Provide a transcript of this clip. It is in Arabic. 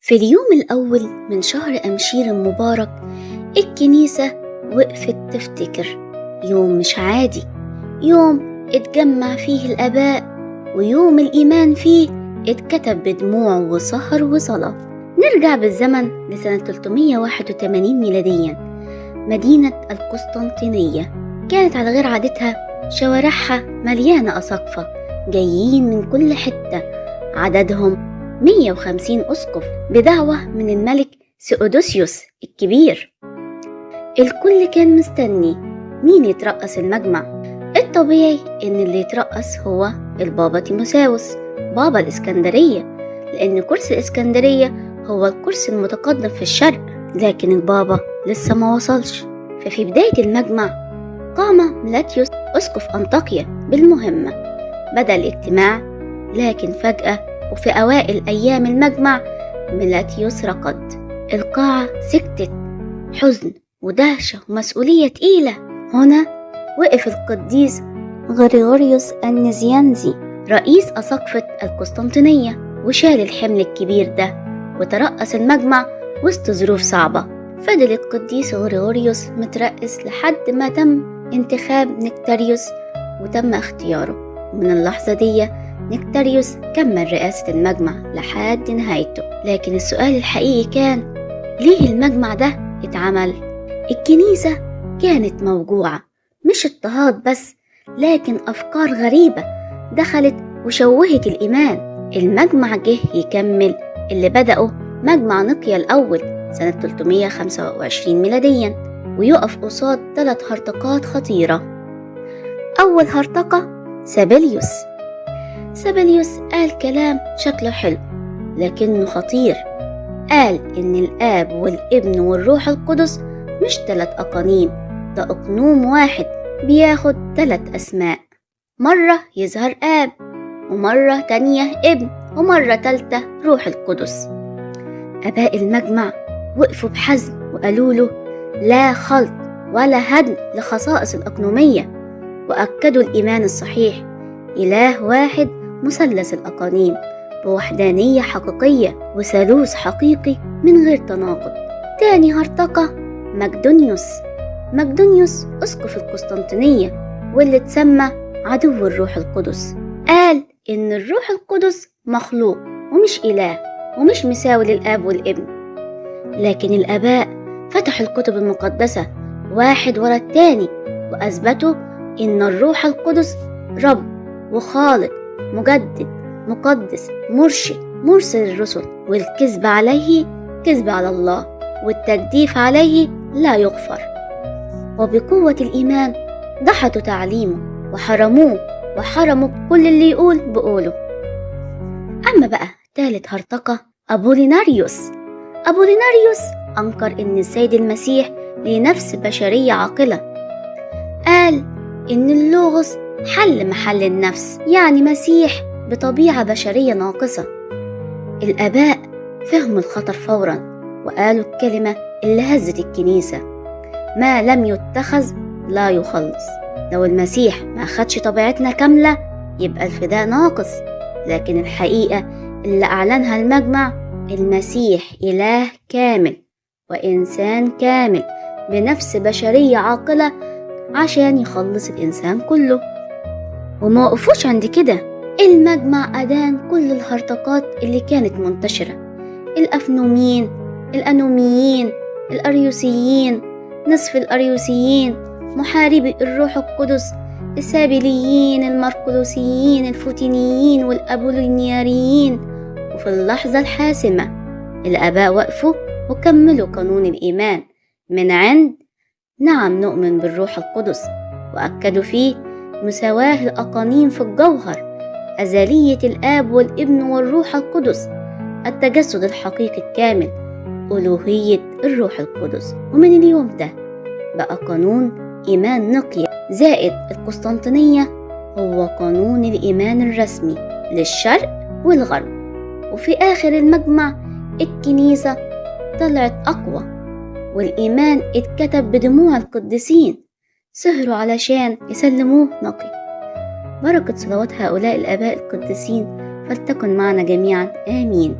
في اليوم الأول من شهر أمشير المبارك الكنيسة وقفت تفتكر يوم مش عادي، يوم اتجمع فيه الآباء، ويوم الإيمان فيه اتكتب بدموع وسهر وصلاة. نرجع بالزمن لسنة 381 ميلاديا. مدينة القسطنطينية كانت على غير عادتها، شوارعها مليانة أساقفة جايين من كل حتة، عددهم 150 أسقف بدعوة من الملك سيودوسيوس الكبير. الكل كان مستني مين يترأس المجمع. الطبيعي إن اللي يترأس هو البابا تيموساوس بابا الإسكندرية، لأن كرسي الإسكندرية هو الكرسي المتقدم في الشرق، لكن البابا لسه ما وصلش. ففي بداية المجمع قام ميلاتيوس أسقف أنطاكيا بالمهمة. بدأ الاجتماع، لكن فجأة وفي أوائل أيام المجمع ميلاتيوس رقد. القاعة سكتت، حزن ودهشة ومسؤولية تقيلة. هنا وقف القديس غريغوريوس النزيانزي رئيس أساقفة القسطنطينية، وشال الحمل الكبير ده وترأس المجمع وسط ظروف صعبة. فضل القديس غريغوريوس مترأس لحد ما تم انتخاب نكتاريوس وتم اختياره. ومن اللحظة دي نكتاريوس كمل رئاسة المجمع لحد نهايته. لكن السؤال الحقيقي كان ليه المجمع ده اتعمل؟ الكنيسة كانت موجوعة، مش اضطهاد بس، لكن أفكار غريبة دخلت وشوهت الإيمان. المجمع جه يكمل اللي بدأه مجمع نقيا الأول سنة 325 ميلاديا، ويقف قصاد 3 هرطقات خطيرة. أول هرطقة سابيليوس قال كلام شكله حلو لكنه خطير. قال إن الآب والابن والروح القدس مش 3 أقانيم، ده أقنوم واحد بياخد 3 أسماء، مرة يظهر آب، ومرة تانية ابن، ومرة تالتة روح القدس. آباء المجمع وقفوا بحزم وقالوا له لا خلط ولا هدم لخصائص الأقنومية، وأكدوا الإيمان الصحيح، إله واحد مثلث الأقانيم بوحدانية حقيقية وثالوث حقيقي من غير تناقض. تاني هرطقة مقدونيوس أسقف القسطنطينية، واللي اتسمى عدو الروح القدس. قال إن الروح القدس مخلوق ومش إله ومش مساوي للآب والابن. لكن الآباء فتحوا الكتب المقدسة واحد ورا التاني وأثبتوا إن الروح القدس رب وخالق مجدد مقدس مرشد مرسل الرسل، والكذب عليه كذب على الله، والتجديف عليه لا يغفر. وبقوة الإيمان دحضوا تعليمه وحرموا كل اللي يقول بقوله. أما بقى ثالث هرطقة أبوليناريوس أنكر إن السيد المسيح ليه نفس بشرية عاقلة. قال إن اللوغوس حل محل النفس، يعني مسيح بطبيعة بشرية ناقصة. الآباء فهموا الخطر فورا وقالوا الكلمة اللي هزت الكنيسة: ما لم يتخذ لا يخلص. لو المسيح ما أخدش طبيعتنا كاملة يبقى الفداء ناقص. لكن الحقيقة اللي أعلنها المجمع: المسيح إله كامل وإنسان كامل بنفس بشرية عاقلة عشان يخلص الإنسان كله. وما وقفوش عند كده، المجمع أدان كل الهرطقات اللي كانت منتشرة: الأفنوميين، الأنوميين، الأريوسيين، نصف الأريوسيين، محاربي الروح القدس، السابيليين، المرقلوسيين، الفوتينيين، والأبولينياريين. وفي اللحظة الحاسمة الآباء وقفوا وكملوا قانون الإيمان من عند نعم نؤمن بالروح القدس، وأكدوا فيه مساواة الأقانيم في الجوهر، أزلية الآب والابن والروح القدس، التجسد الحقيقي الكامل، ألوهية الروح القدس. ومن اليوم ده بقى قانون إيمان نقيا زائد القسطنطينية هو قانون الإيمان الرسمي للشرق والغرب. وفي آخر المجمع الكنيسة طلعت أقوى، والإيمان اتكتب بدموع القديسين سهروا علشان يسلموه نقي. بركة صلوات هؤلاء الآباء القديسين فلتكن معنا جميعا، آمين.